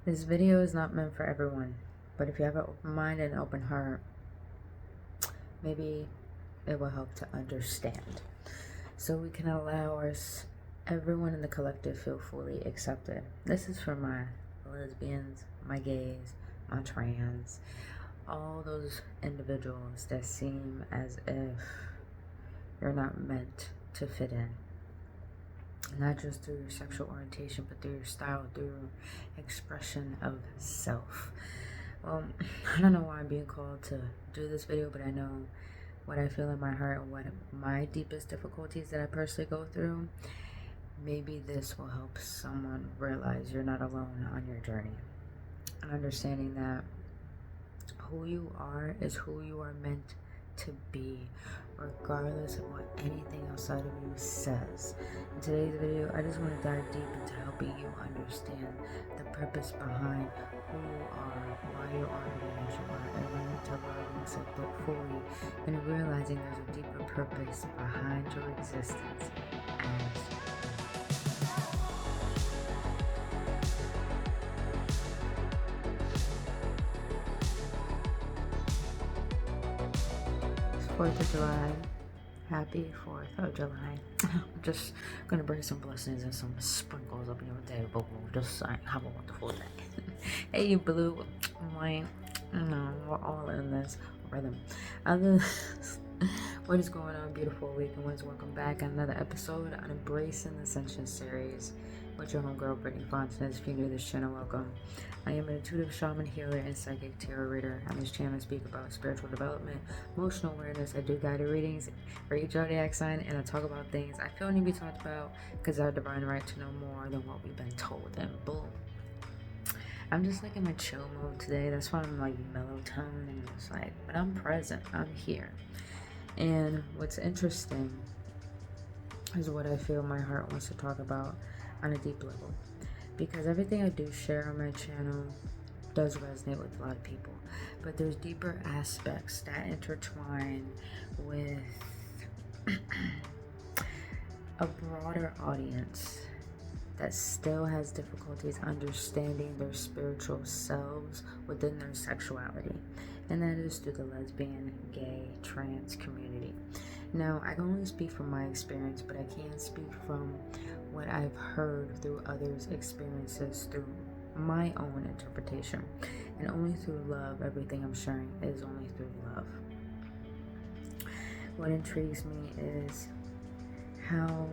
This video is not meant for everyone, but if you have an open mind and an open heart, maybe it will help to understand. So we can allow everyone in the collective feel fully accepted. This is for my lesbians, my gays, my trans, all those individuals that seem as if you're not meant to fit in. Not just through your sexual orientation, but through your style, through expression of self. Well, I don't know why I'm being called to do this video, but I know what I feel in my heart and what my deepest difficulties that I personally go through. Maybe this will help someone realize you're not alone on your journey. And understanding that who you are is who you are meant to be, regardless of what anything outside of you says. In today's video, I just want to dive deep into helping you understand the purpose behind who you are, why you are the way that you are, and learning to love and accept it fully, and realizing there's a deeper purpose behind your existence as it's 4th of July. Happy 4th of July. I'm just gonna bring some blessings and some sprinkles up in your day, but we'll just saying, have a wonderful day. Hey, blue, white, we're all in this rhythm. What is going on, beautiful Awakened? Welcome back. Another episode on Embracing the Ascension series with your homegirl, Brittany Fontenez. If you're new to this channel, welcome. I am an intuitive shaman, healer, and psychic tarot reader. On this channel, I speak about spiritual development, emotional awareness. I do guided readings for each zodiac sign, and I talk about things I feel need to be talked about because our divine right to know more than what we've been told. And boom. I'm just like in my chill mode today. That's why I'm like mellow tone, and it's like, but I'm present. I'm here. And what's interesting is what I feel my heart wants to talk about on a deep level, because everything I do share on my channel does resonate with a lot of people, but there's deeper aspects that intertwine with a broader audience that still has difficulties understanding their spiritual selves within their sexuality, and that is through the lesbian, gay, trans community. Now, I can only speak from my experience, but I can speak from what I've heard through others' experiences, through my own interpretation, and only through love. Everything I'm sharing is only through love. What intrigues me is how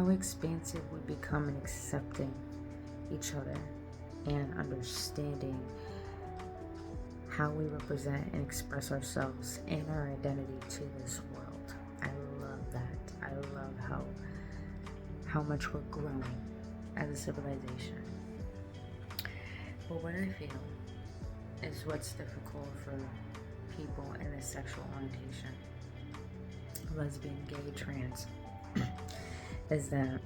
expansive we become in accepting each other and understanding how we represent and express ourselves and our identity to this world. I love that. I love how much we're growing as a civilization. But what I feel is what's difficult for people in this sexual orientation, lesbian, gay, trans, is that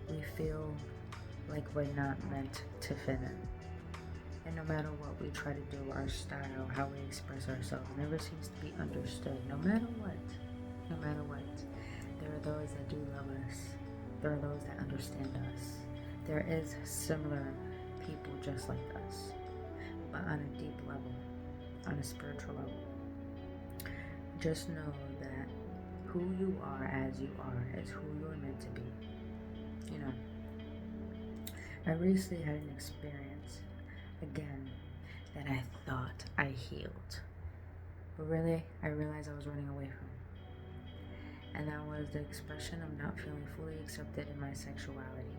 we feel like we're not meant to fit in. And no matter what we try to do, our style, how we express ourselves, never seems to be understood. No matter what, there are those that do love us. There are those that understand us. There is similar people just like us, but on a deep level, on a spiritual level. Just know that who you are as you are is who you're meant to be. You know, I recently had an experience, again, that I thought I healed, but really, I realized I was running away from. And that was the expression of not feeling fully accepted in my sexuality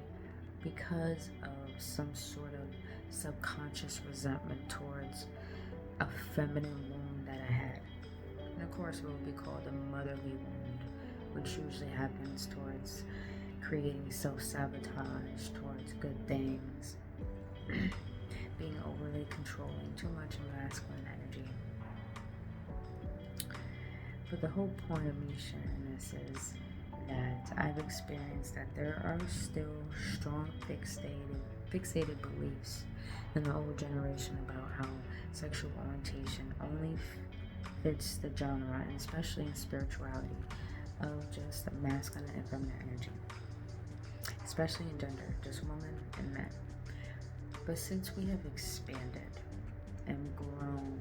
because of some sort of subconscious resentment towards a feminine wound that I had. And of course, it would be called a motherly wound, which usually happens towards creating self-sabotage towards good things, being overly controlling, too much masculine energy. But the whole point of me sharing this is that I've experienced that there are still strong fixated beliefs in the old generation about how sexual orientation only fits the genre, and especially in spirituality, of just masculine and feminine energy. especially in gender, just women and men. But since we have expanded and grown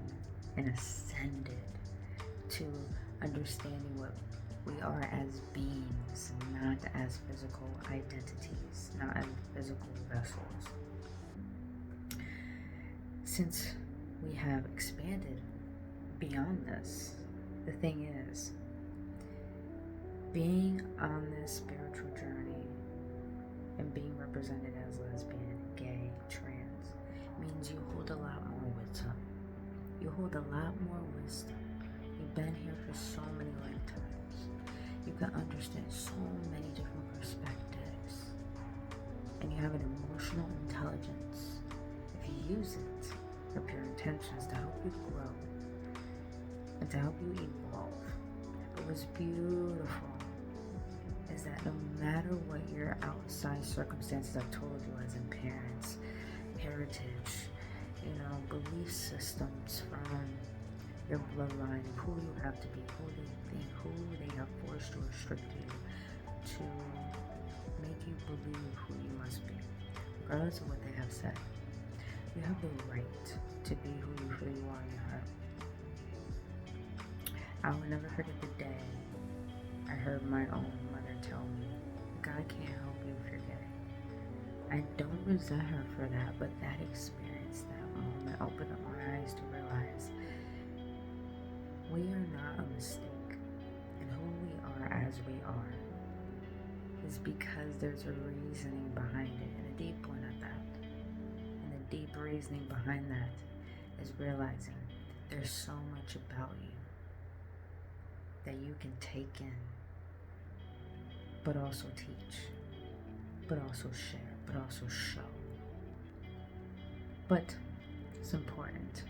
and ascended to understanding what we are as beings, not as physical identities, not as physical vessels. Since we have expanded beyond this, the thing is, being on this spiritual journey and being represented as lesbian, gay, trans, means you hold a lot more wisdom. You hold a lot more wisdom. You've been here for so many lifetimes. You can understand so many different perspectives. And you have an emotional intelligence. If you use it for pure intentions to help you grow and to help you evolve. But what's beautiful is that no matter what your outside circumstances have told you as in parents, heritage, belief systems from your bloodline, who you have to be, who they have forced to restrict you to make you believe who you must be, regardless of what they have said. You have the right to be who you really are in your heart. I will never forget the day I heard my own mother tell me, God can't help you if you're gay. I don't resent her for that, but that experience, that moment, opened up my eyes to realize we are not a mistake, and who we are as we are is because there's a reasoning behind it, and a deep one at that. And the deep reasoning behind that is realizing there's so much about you that you can take in, but also teach, but also share, but also show. But it's important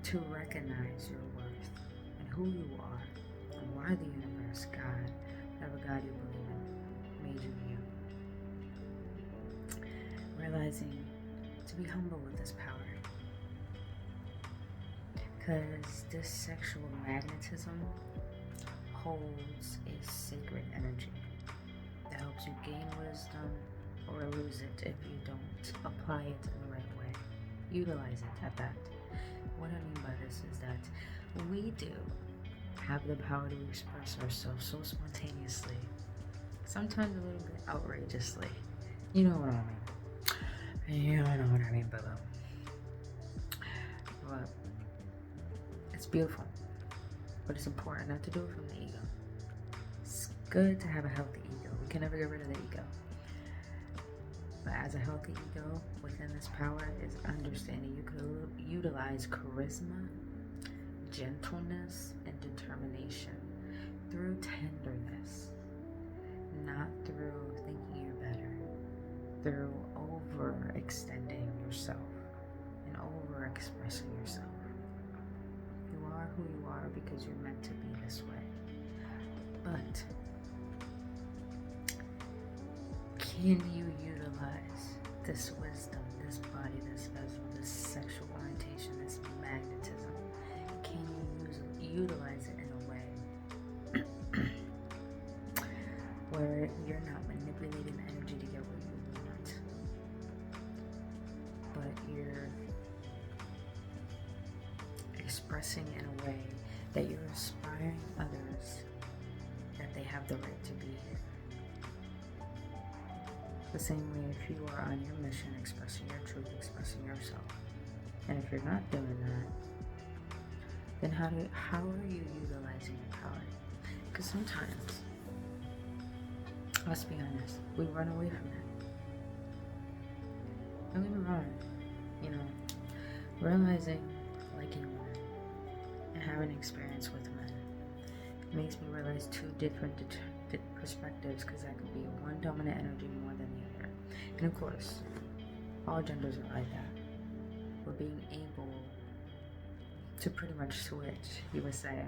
to recognize your worth and who you are and why the universe, God, whatever God you believe in, made you you. Realizing to be humble with this power. Because this sexual magnetism holds a sacred energy that helps you gain wisdom or lose it if you don't apply it in the right way. Utilize it at that. What I mean by this is that we do have the power to express ourselves so spontaneously, sometimes a little bit outrageously. You know what I mean. You know what I mean, Bubba. But it's beautiful. But it's important not to do it from the ego. It's good to have a healthy ego. We can never get rid of the ego. But as a healthy ego within this power is understanding you could utilize charisma, gentleness, and determination through tenderness, not through thinking you're better, through overextending yourself and overexpressing yourself. You are who you are because you're meant to be this way. But can you utilize this wisdom, this body, this vessel, this sexual orientation, this magnetism? Can you utilize it in a way where you're not manipulating the energy to get what you want, but you're expressing in a way that you're inspiring others that they have the right to be here? The same way if you are on your mission, expressing your truth, expressing yourself. And if you're not doing that, then how are you utilizing your power? Because sometimes, let's be honest, we run away from it. Don't get me wrong, realizing liking women and having experience with men makes me realize two different perspectives, because that could be one dominant energy more than the other. And of course, all genders are like that. But being able to pretty much switch, you would say,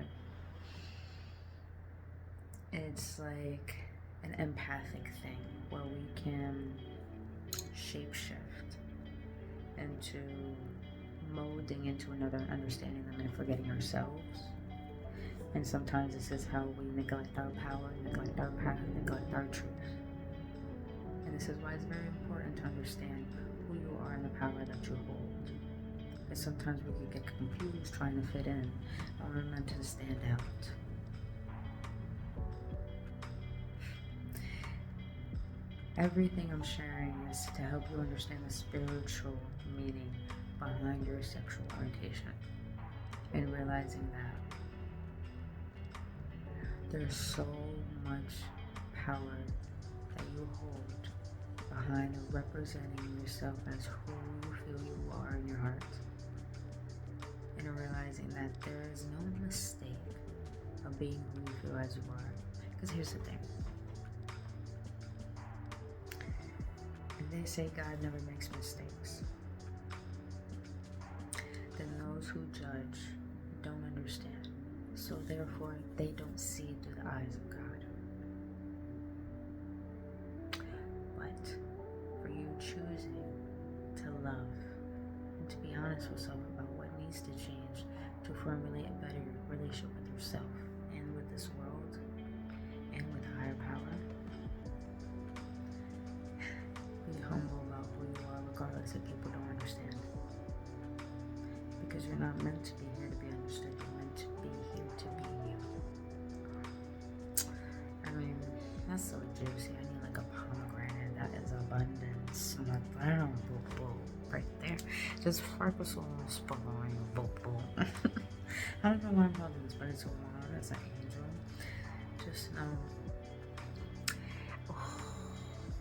it's like an empathic thing where we can shapeshift into molding into another and understanding them and forgetting ourselves. And sometimes this is how we neglect our power, neglect our path, neglect our truth. And this is why it's very important to understand who you are and the power that you hold. Because sometimes we can get confused trying to fit in, and we're meant to stand out. Everything I'm sharing is to help you understand the spiritual meaning behind your sexual orientation, and realizing that there's so much power that you hold behind representing yourself as who you feel you are in your heart, and realizing that there is no mistake of being who you feel as you are. Because here's the thing, they say God never makes mistakes, then those who judge don't understand, so therefore they don't see through the eyes of God. But for you choosing to love and to be honest with yourself about what needs to change to formulate a better relationship with yourself and with this world and with higher power, be humble about who you are regardless if people don't understand. Because you're not meant to be here to be understood, you're meant to be here to be you. I mean, that's so juicy. I need like a pomegranate. That is abundance. I'm like, wow, right there. Just sparkle so spoiling, boo. I don't know why I'm calling this, but it's a wand. It's an angel. Just know.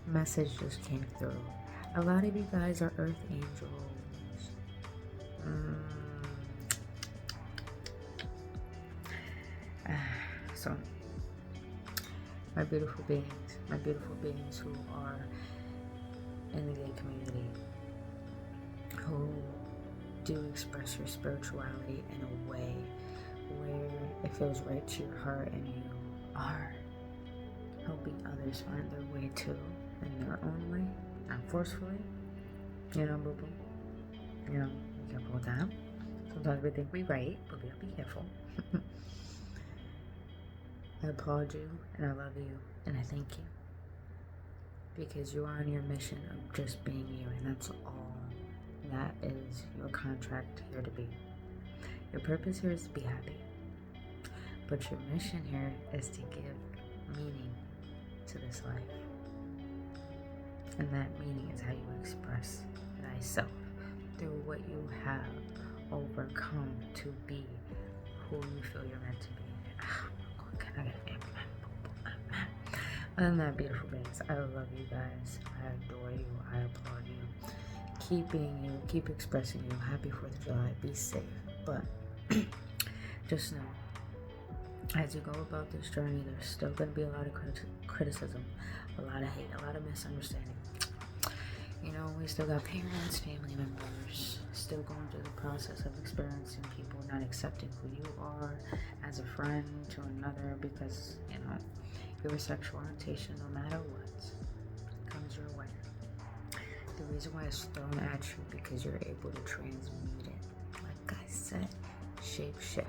Message just came through. A lot of you guys are earth angels. So, my beautiful beings who are in the gay community, who do express your spirituality in a way where it feels right to your heart and you are helping others find their way too, in their own way, not forcefully. You know, boo-boo. You know, be careful with that. Sometimes we think we right, but we gotta be careful. I applaud you, and I love you, and I thank you. Because you are on your mission of just being you, and that's all. That is your contract here to be. Your purpose here is to be happy. But your mission here is to give meaning to this life. And that meaning is how you express thyself through what you have overcome to be who you feel you're meant to be. Other than that, beautiful beings, I love you guys. I adore you. I applaud you. Keep being you. Keep expressing you. Happy 4th of July. Be safe. But just know, as you go about this journey, there's still going to be a lot of criticism, a lot of hate, a lot of misunderstanding. You know, we still got parents, family members, still going through the process of experiencing people not accepting who you are as a friend to another, because, you know, your sexual orientation, no matter what, comes your way. The reason why it's thrown at you, because you're able to transmute it. Like I said, shape shift.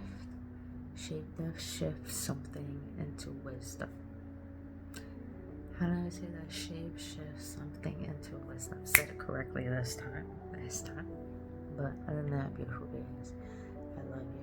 Shift something into wisdom. How do I say that? Shape shift something into wisdom. Said it correctly this time. But other than that, beautiful beings, I love you.